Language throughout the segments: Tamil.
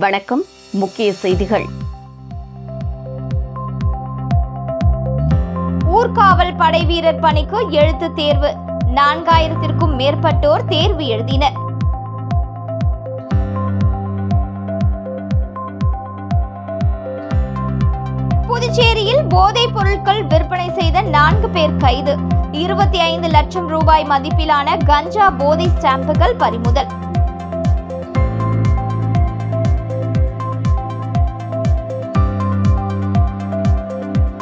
வணக்கம். முக்கிய செய்திகள். ஊர்காவல் படை வீரர் பணிக்கு எழுத்து தேர்வு. 4000க்கும் மேற்பட்டோர் தேர்வு எழுதினர். புதுச்சேரியில் போதைப் பொருட்கள் விற்பனை செய்த 4 பேர் கைது. 25 லட்சம் ரூபாய் மதிப்பிலான கஞ்சா போதை ஸ்டாம்புகள் பறிமுதல்.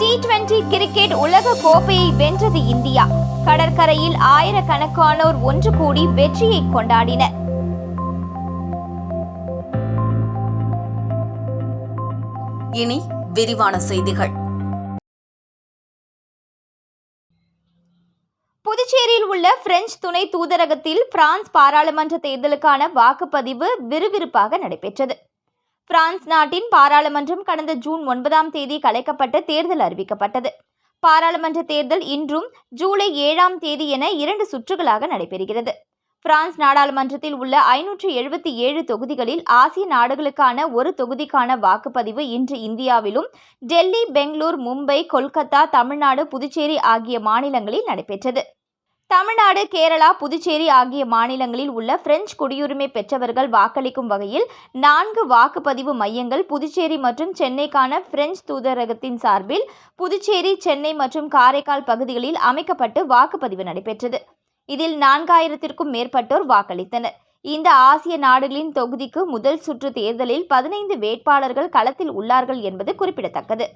T20 கிரிக்கெட் உலக கோப்பையை வென்றது இந்தியா. கடற்கரையில் ஆயிரக்கணக்கானோர் ஒன்று கூடி வெற்றியை கொண்டாடினர். இனி விரிவான செய்திகள். புதுச்சேரியில் உள்ள பிரெஞ்சு துணை தூதரகத்தில் பிரான்ஸ் பாராளுமன்ற தேர்தலுக்கான வாக்குப்பதிவு விறுவிறுப்பாக நடைபெற்றது. பிரான்ஸ் நாட்டின் பாராளுமன்றம் கடந்த ஜூன் 9ஆம் தேதி கலைக்கப்பட்டு தேர்தல் அறிவிக்கப்பட்டது. பாராளுமன்ற தேர்தல் இன்றும் ஜூலை 7ஆம் தேதி என 2 சுற்றுகளாக நடைபெறுகிறது. பிரான்ஸ் நாடாளுமன்றத்தில் உள்ள 577 தொகுதிகளில் ஆசிய நாடுகளுக்கான ஒரு தொகுதிக்கான வாக்குப்பதிவு இன்று இந்தியாவிலும் டெல்லி, பெங்களூர், மும்பை, கொல்கத்தா, தமிழ்நாடு, புதுச்சேரி ஆகிய மாநிலங்களில் நடைபெற்றது. தமிழ்நாடு, கேரளா, புதுச்சேரி ஆகிய மாநிலங்களில் உள்ள பிரெஞ்சு குடியுரிமை பெற்றவர்கள் வாக்களிக்கும் வகையில் 4 வாக்குப்பதிவு மையங்கள் புதுச்சேரி மற்றும் சென்னைக்கான பிரெஞ்சு தூதரகத்தின் சார்பில் புதுச்சேரி, சென்னை மற்றும் காரைக்கால் பகுதிகளில் அமைக்கப்பட்டு வாக்குப்பதிவு நடைபெற்றது. இதில் 4000க்கும் மேற்பட்டோர் வாக்களித்தனர். இந்த ஆசிய நாடுகளின் தொகுதிக்கு முதல் சுற்று தேர்தலில் 15 வேட்பாளர்கள் களத்தில் உள்ளார்கள் என்பது குறிப்பிடத்தக்கது.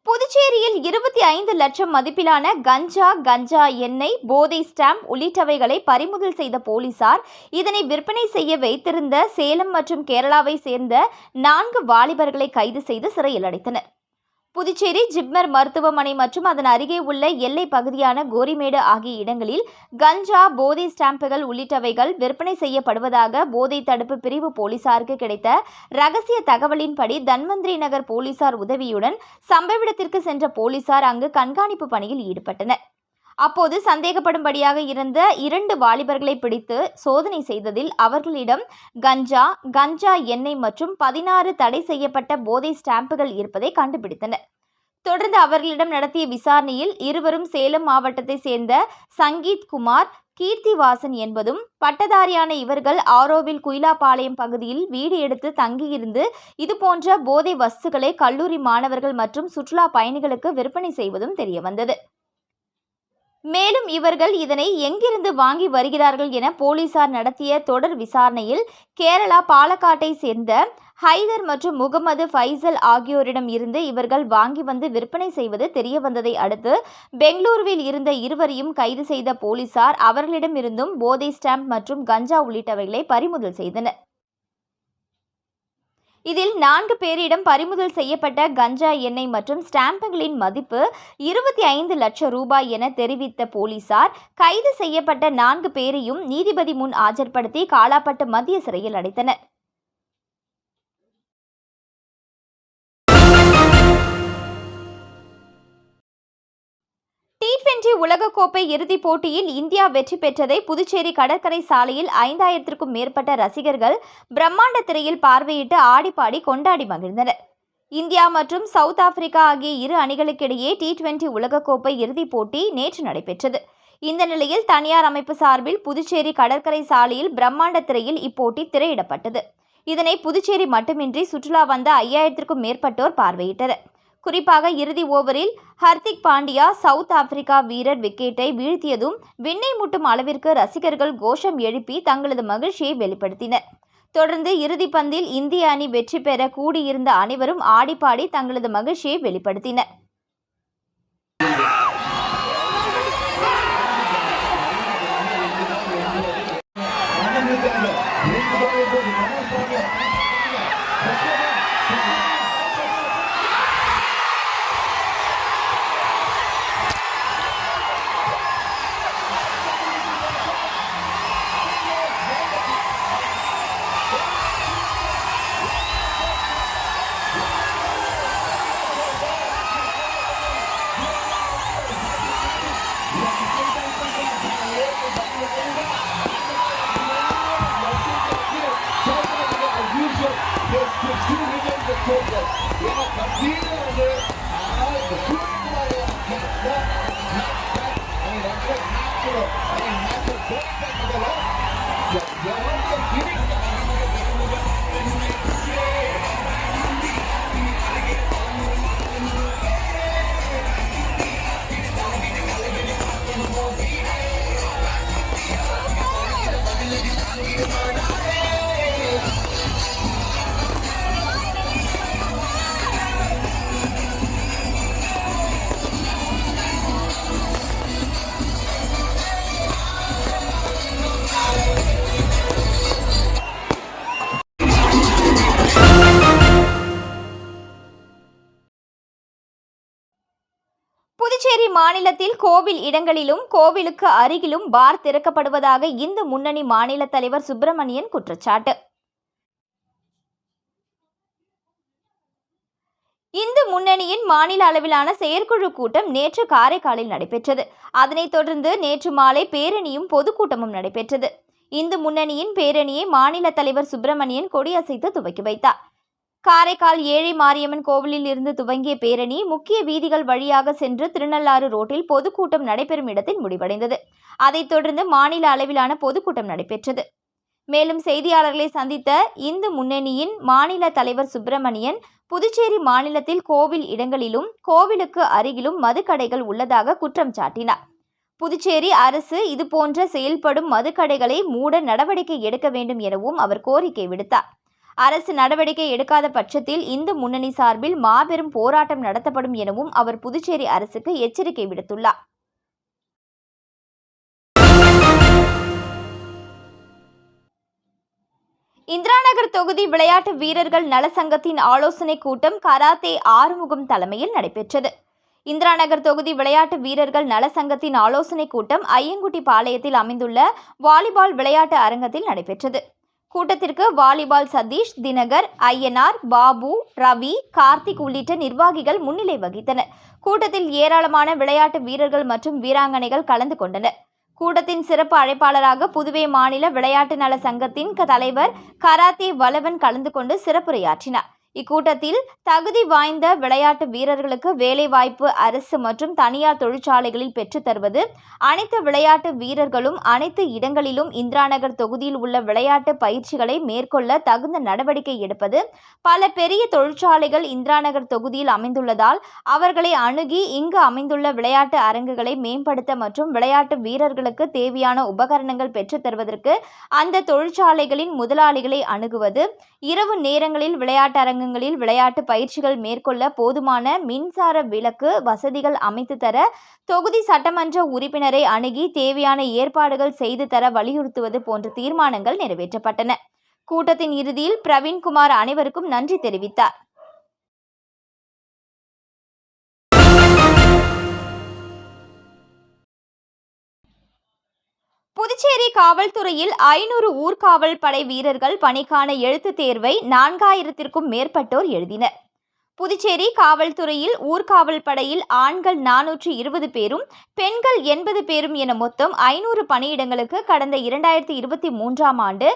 புதுச்சேரியில் 25 லட்சம் மதிப்பிலான கஞ்சா எண்ணெய், போதை ஸ்டாம்ப் உள்ளிட்டவைகளை பறிமுதல் செய்த போலீசார் இதனை விற்பனை செய்ய வைத்திருந்த சேலம் மற்றும் கேரளாவை சேர்ந்த 4 வாலிபர்களை கைது செய்து சிறையில் அடைத்தனர். புதுச்சேரி ஜிப்மர் மருத்துவமனை மற்றும் அதன் அருகே உள்ள எல்லை பகுதியான கோரிமேடு ஆகிய இடங்களில் கஞ்சா, போதை ஸ்டாம்புகள் உள்ளிட்டவைகள் விற்பனை செய்யப்படுவதாக போதை தடுப்பு பிரிவு போலீசாருக்கு கிடைத்த ரகசிய தகவலின்படி தன்வந்திரி நகர் போலீசார் உதவியுடன் சம்பவ இடத்திற்கு சென்ற போலீசார் அங்கு கண்காணிப்பு பணியில் ஈடுபட்டனர். அப்போது சந்தேகப்படும்படியாக இருந்த 2 வாலிபர்களை பிடித்து சோதனை செய்ததில் அவர்களிடம் கஞ்சா எண்ணெய் மற்றும் 16 தடை செய்யப்பட்ட போதை ஸ்டாம்புகள் இருப்பதை கண்டுபிடித்தனர். தொடர்ந்து அவர்களிடம் நடத்திய விசாரணையில் இருவரும் சேலம் மாவட்டத்தை சேர்ந்த சங்கீத் குமார், கீர்த்திவாசன் என்பதும் பட்டதாரியான இவர்கள் ஆரோவில் குயிலாப்பாளையம் பகுதியில் வீடு எடுத்து தங்கியிருந்து இதுபோன்ற போதை வஸ்துக்களை கல்லூரி மாணவர்கள் மற்றும் சுற்றுலா பயணிகளுக்கு விற்பனை செய்வதும் தெரியவந்தது. மேலும் இவர்கள் இதனை எங்கிருந்து வாங்கி வருகிறார்கள் என போலீசார் நடத்திய தொடர் விசாரணையில் கேரளா பாலக்காட்டை சேர்ந்த ஹைதர் மற்றும் முகமது ஃபைசல் ஆகியோரிடம் இருந்து இவர்கள் வாங்கி வந்து விற்பனை செய்வது தெரியவந்ததை அடுத்து பெங்களூருவில் இருந்த இருவரையும் கைது செய்த போலீசார் அவர்களிடமிருந்தும் போதை ஸ்டாம்ப் மற்றும் கஞ்சா உள்ளிட்டவைகளை பறிமுதல் செய்தனர். இதில் 4 பேரிடம் பறிமுதல் செய்யப்பட்ட கஞ்சா எண்ணெய் மற்றும் ஸ்டாம்புகளின் மதிப்பு 25 லட்சம் ரூபாய் என தெரிவித்த போலீசார் கைது செய்யப்பட்ட 4 பேரையும் நீதிபதி முன் ஆஜர்படுத்தி காலாப்பட்டு மத்திய சிறையில் அடைத்தனர். T20 உலகக்கோப்பை இறுதிப் போட்டியில் இந்தியா வெற்றி பெற்றதை புதுச்சேரி கடற்கரை சாலையில் 5000க்கும் மேற்பட்ட ரசிகர்கள் பிரம்மாண்ட திரையில் பார்வையிட்டு ஆடிப்பாடி கொண்டாடி மகிழ்ந்தனர். இந்தியா மற்றும் சவுத் ஆப்பிரிக்கா ஆகிய 2 அணிகளுக்கிடையே T20 உலகக்கோப்பை இறுதிப் போட்டி நேற்று நடைபெற்றது. இந்த நிலையில் தனியார் அமைப்பு சார்பில் புதுச்சேரி கடற்கரை சாலையில் பிரம்மாண்ட திரையில் இப்போட்டி திரையிடப்பட்டது. இதனை புதுச்சேரி மட்டுமின்றி சுற்றுலா வந்த 5000க்கும் மேற்பட்டோர் பார்வையிட்டனர். குறிப்பாக இறுதி ஓவரில் ஹர்திக் பாண்டியா சவுத் ஆப்பிரிக்கா வீரர் விக்கெட்டை வீழ்த்தியதும் விண்ணை முட்டும் அளவிற்கு ரசிகர்கள் கோஷம் எழுப்பி தங்களது மகிழ்ச்சியை வெளிப்படுத்தினர். தொடர்ந்து இறுதி பந்தில் இந்திய அணி வெற்றி பெற கூடியிருந்த அனைவரும் ஆடிப்பாடி தங்களது மகிழ்ச்சியை வெளிப்படுத்தினர். புதுச்சேரி மாநிலத்தில் கோவில் இடங்களிலும் கோவிலுக்கு அருகிலும் பார் திறக்கப்படுவதாக இந்து முன்னணி மாநில தலைவர் சுப்பிரமணியன் குற்றச்சாட்டு. இந்து முன்னணியின் மாநில அளவிலான செயற்குழு கூட்டம் நேற்று காரைக்காலில் நடைபெற்றது. அதனைத் தொடர்ந்து நேற்று மாலை பேரணியும் பொதுக்கூட்டமும் நடைபெற்றது. இந்து முன்னணியின் பேரணியை மாநில தலைவர் சுப்பிரமணியன் கொடியசைத்து துவக்கி வைத்தார். காரைக்கால் ஏழை மாரியம்மன் கோவிலில் இருந்து துவங்கிய பேரணி முக்கிய வீதிகள் வழியாக சென்று திருநள்ளாறு ரோட்டில் பொதுக்கூட்டம் நடைபெறும் இடத்தில் முடிவடைந்தது. அதைத் தொடர்ந்து மாநில அளவிலான பொதுக்கூட்டம் நடைபெற்றது. மேலும் செய்தியாளர்களை சந்தித்த இந்து முன்னணியின் மாநில தலைவர் சுப்பிரமணியன், புதுச்சேரி மாநிலத்தில் கோவில் இடங்களிலும் கோவிலுக்கு அருகிலும் மதுக்கடைகள் உள்ளதாக குற்றம் சாட்டினார். புதுச்சேரி அரசு இதுபோன்ற செயல்படும் மதுக்கடைகளை மூட நடவடிக்கை எடுக்க வேண்டும் எனவும் அவர் கோரிக்கை விடுத்தார். அரசு நடவடிக்கை எடுக்காத பட்சத்தில் இந்து முன்னணி சார்பில் மாபெரும் போராட்டம் நடத்தப்படும் எனவும் அவர் புதுச்சேரி அரசுக்கு எச்சரிக்கை விடுத்துள்ளார். இந்திராநகர் தொகுதி விளையாட்டு வீரர்கள் நலசங்கத்தின் ஆலோசனைக் கூட்டம் கராத்தே ஆறுமுகம் தலைமையில் நடைபெற்றது. இந்திராநகர் தொகுதி விளையாட்டு வீரர்கள் நலசங்கத்தின் ஆலோசனைக் கூட்டம் ஐயங்குட்டி பாளையத்தில் அமைந்துள்ள வாலிபால் விளையாட்டு அரங்கத்தில் நடைபெற்றது. கூட்டத்திற்கு வாலிபால் சதீஷ், தினகர், ஐயனார், பாபு, ரவி, கார்த்திக் உள்ளிட்ட நிர்வாகிகள் முன்னிலை வகித்தனர். கூட்டத்தில் ஏராளமான விளையாட்டு வீரர்கள் மற்றும் வீராங்கனைகள் கலந்து கொண்டனர். கூட்டத்தின் சிறப்பு அழைப்பாளராக புதுவை மாநில விளையாட்டு நல சங்கத்தின் தலைவர் கராத்தே வளவன் கலந்து கொண்டு சிறப்புரையாற்றினார். இக்கூட்டத்தில் தகுதி வாய்ந்த விளையாட்டு வீரர்களுக்கு வேலைவாய்ப்பு அரசு மற்றும் தனியார் தொழிற்சாலைகளில் பெற்றுத் தருவது, அனைத்து விளையாட்டு வீரர்களும் அனைத்து இடங்களிலும் இந்திராநகர் தொகுதியில் உள்ள விளையாட்டு பயிற்சிகளை மேற்கொள்ள தகுந்த நடவடிக்கை எடுப்பது, பல பெரிய தொழிற்சாலைகள் இந்திராநகர் தொகுதியில் அமைந்துள்ளதால் அவர்களை அணுகி இங்கு அமைந்துள்ள விளையாட்டு அரங்குகளை மேம்படுத்த மற்றும் விளையாட்டு வீரர்களுக்கு தேவையான உபகரணங்கள் பெற்றுத் தருவதற்கு அந்த தொழிற்சாலைகளின் முதலாளிகளை அணுகுவது, இரவு நேரங்களில் விளையாட்டு அரங்குகளில் விளையாட்டு பயிற்சிகள் மேற்கொள்ள போதுமான மின்சார விளக்கு வசதிகள் அமைத்து தர தொகுதி சட்டமன்ற உறுப்பினரை அணுகி தேவையான ஏற்பாடுகள் செய்து தர வலியுறுத்துவது போன்ற தீர்மானங்கள் நிறைவேற்றப்பட்டன. கூட்டத்தின் இறுதியில் பிரவீன்குமார் அனைவருக்கும் நன்றி தெரிவித்தார். புதுச்சேரி காவல்துறையில் 500 ஊர்காவல் படை வீரர்கள் பணிக்கான எழுத்துத் தேர்வை 4000க்கும் மேற்பட்டோர் எழுதினர். புதுச்சேரி காவல்துறையில் ஊர்காவல் படையில் ஆண்கள் 420 பேரும் பெண்கள் 80 பேரும் என மொத்தம் 500 பணியிடங்களுக்கு கடந்த 2023ஆம் ஆண்டு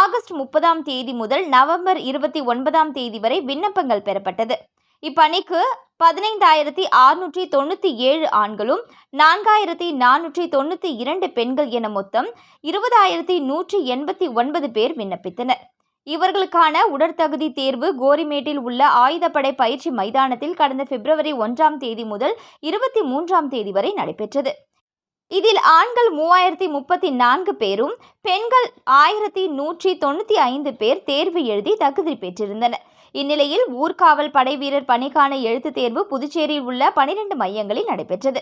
ஆகஸ்ட் 30ஆம் தேதி முதல் நவம்பர் 29ஆம் தேதி வரை விண்ணப்பங்கள் பெறப்பட்டது. இப்பணிக்கு 15,697 ஆண்களும் 4,492 பெண்கள் என மொத்தம் 20,189 பேர் விண்ணப்பித்தனர். இவர்களுக்கான உடற்தகுதி தேர்வு கோரிமேட்டில் உள்ள ஆயுதப்படை பயிற்சி மைதானத்தில் கடந்த பிப்ரவரி 1ஆம் தேதி முதல் 23ஆம் தேதி வரை நடைபெற்றது. இதில் ஆண்கள் 3034 பேரும் பெண்கள் 1195 பேர் தேர்வு எழுதி தகுதி பெற்றிருந்தனர். இந்நிலையில் ஊர்காவல் படை வீரர் பணிக்கான எழுத்துத் தேர்வு புதுச்சேரியில் உள்ள 12 மையங்களில் நடைபெற்றது.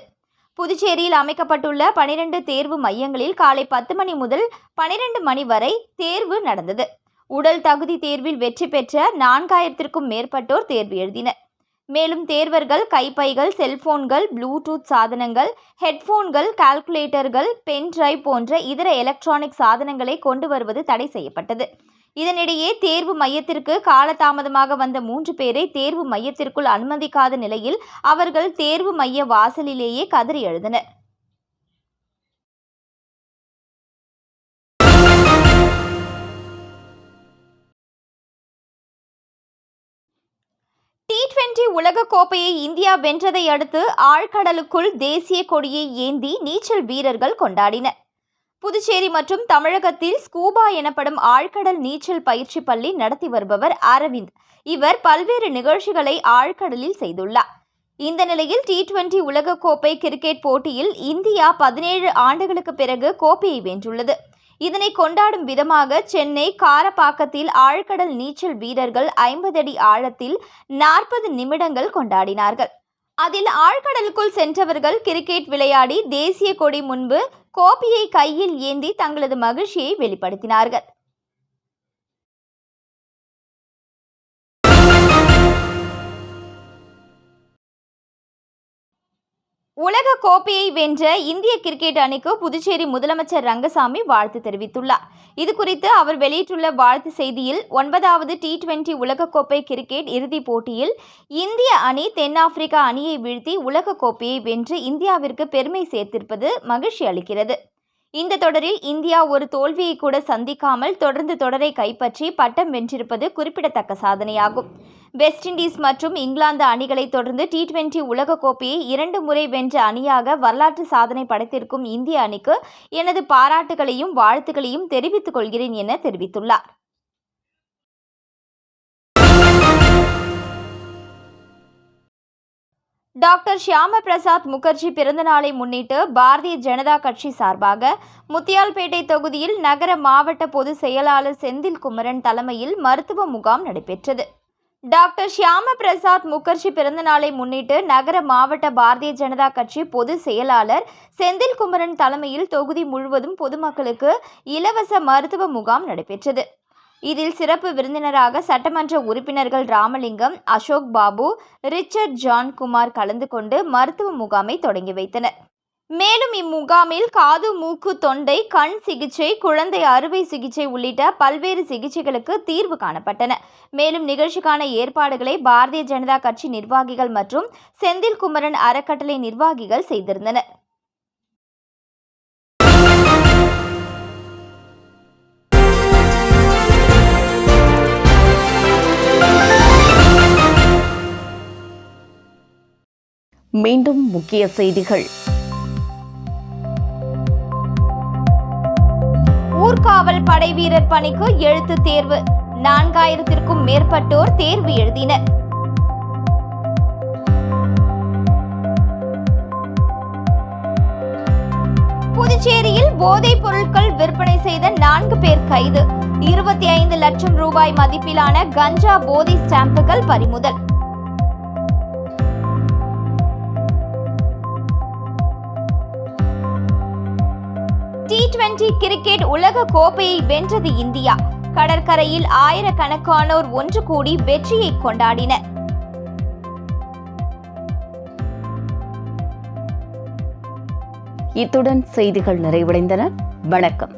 புதுச்சேரியில் அமைக்கப்பட்டுள்ள 12 தேர்வு மையங்களில் காலை 10 மணி முதல் 12 மணி வரை தேர்வு நடந்தது. உடல் தகுதி தேர்வில் வெற்றி பெற்ற 4000க்கும் மேற்பட்டோர் தேர்வு எழுதினர். மேலும் தேர்வர்கள் கைப்பைகள், செல்போன்கள், ப்ளூடூத் சாதனங்கள், ஹெட்போன்கள், கால்குலேட்டர்கள், பென் டிரைவ் போன்ற இதர எலக்ட்ரானிக் சாதனங்களை கொண்டு வருவது தடை செய்யப்பட்டது. இதனிடையே தேர்வு மையத்திற்கு காலதாமதமாக வந்த 3 பேரை தேர்வு மையத்திற்குள் அனுமதிக்காத நிலையில் அவர்கள் தேர்வு மைய வாசலிலேயே கதறி எழுந்தனர். T20 உலகக்கோப்பையை இந்தியா வென்றதை அடுத்து ஆழ்கடலுக்குள் தேசிய கொடியை ஏந்தி நீச்சல் வீரர்கள் கொண்டாடினர். புதுச்சேரி மற்றும் தமிழகத்தில் ஸ்கூபா எனப்படும் ஆழ்கடல் நீச்சல் பயிற்சி பள்ளி நடத்தி வருபவர் அரவிந்த். இவர் பல்வேறு நிகழ்ச்சிகளை ஆழ்கடலில் செய்துள்ளார். இந்த நிலையில் T20 உலகக்கோப்பை கிரிக்கெட் போட்டியில் இந்தியா 17 ஆண்டுகளுக்கு பிறகு கோப்பையை வென்றுள்ளது. இதனை கொண்டாடும் விதமாக சென்னை காரப்பாக்கத்தில் ஆழ்கடல் நீச்சல் வீரர்கள் 50 அடி ஆழத்தில் 40 நிமிடங்கள் கொண்டாடினார்கள். அதில் ஆழ்கடலுக்குள் சென்றவர்கள் கிரிக்கெட் விளையாடி தேசிய கொடி முன்பு கோப்பையை கையில் ஏந்தி தங்களது மகிழ்ச்சியை வெளிப்படுத்தினார்கள். உலக கோப்பையை வென்ற இந்திய கிரிக்கெட் அணிக்கு புதுச்சேரி முதலமைச்சர் ரங்கசாமி வாழ்த்து தெரிவித்துள்ளார். இதுகுறித்து அவர் வெளியிட்டுள்ள வாழ்த்து செய்தியில் 9வது T20 உலகக்கோப்பை கிரிக்கெட் இறுதிப் போட்டியில் இந்திய அணி தென்னாப்பிரிக்கா அணியை வீழ்த்தி உலகக்கோப்பையை வென்று இந்தியாவிற்கு பெருமை சேர்த்திருப்பது மகிழ்ச்சி அளிக்கிறது. இந்த தொடரில் இந்தியா ஒரு தோல்வியை கூட சந்திக்காமல் தொடர்ந்து தொடரை கைப்பற்றி பட்டம் வென்றிருப்பது குறிப்பிடத்தக்க சாதனையாகும். வெஸ்ட் இண்டீஸ் மற்றும் இங்கிலாந்து அணிகளை தொடர்ந்து T20 உலகக்கோப்பையை 2 முறை வென்ற அணியாக வரலாற்று சாதனை படைத்திருக்கும் இந்திய அணிக்கு எனது பாராட்டுகளையும் வாழ்த்துக்களையும் தெரிவித்துக் கொள்கிறேன் என தெரிவித்துள்ளார். டாக்டர் ஷியாமா பிரசாத் முகர்ஜி பிறந்தநாளை முன்னிட்டு பாரதிய ஜனதா கட்சி சார்பாக முத்தியால்பேட்டை தொகுதியில் நகர மாவட்ட பொதுச் செயலாளர் செந்தில் குமரன் தலைமையில் மருத்துவ முகாம் நடைபெற்றது. டாக்டர் ஷியாமா பிரசாத் முகர்ஜி பிறந்தநாளை முன்னிட்டு நகர மாவட்ட பாரதிய ஜனதா கட்சி பொதுச் செயலாளர் செந்தில் குமரன் தலைமையில் தொகுதி முழுவதும் பொதுமக்களுக்கு இலவச மருத்துவ முகாம் நடைபெற்றது. இதில் சிறப்பு விருந்தினராக சட்டமன்ற உறுப்பினர்கள் ராமலிங்கம், அசோக் பாபு, ரிச்சர்ட் ஜான் குமார் கலந்து கொண்டு மருத்துவ முகாமை தொடங்கி வைத்தனர். மேலும் இம்முகாமில் காது, மூக்கு, தொண்டை, கண் சிகிச்சை, குழந்தை அறுவை சிகிச்சை உள்ளிட்ட பல்வேறு சிகிச்சைகளுக்கு தீர்வு காணப்பட்டன. மேலும் நிகழ்ச்சிக்கான ஏற்பாடுகளை பாரதிய ஜனதா கட்சி நிர்வாகிகள் மற்றும் செந்தில் குமரன் அறக்கட்டளை நிர்வாகிகள் செய்திருந்தனர். மீண்டும் முக்கிய செய்திகள். ஊர்காவல் படை வீரர் பணிக்கு எழுத்து தேர்வு. 4000க்கும் மேற்பட்டோர் தேர்வு எழுதினர். புதுச்சேரியில் போதைப் பொருட்கள் விற்பனை செய்த 4 பேர் கைது. 25 லட்சம் ரூபாய் மதிப்பிலான கஞ்சா போதை ஸ்டாம்புகள் பறிமுதல். T20 கிரிக்கெட் உலக கோப்பையை வென்றது இந்தியா. கடற்கரையில் ஆயிரக்கணக்கானோர் ஒன்று கூடி வெற்றியை கொண்டாடினர். இத்துடன் செய்திகள் நிறைவடைந்தன. வணக்கம்.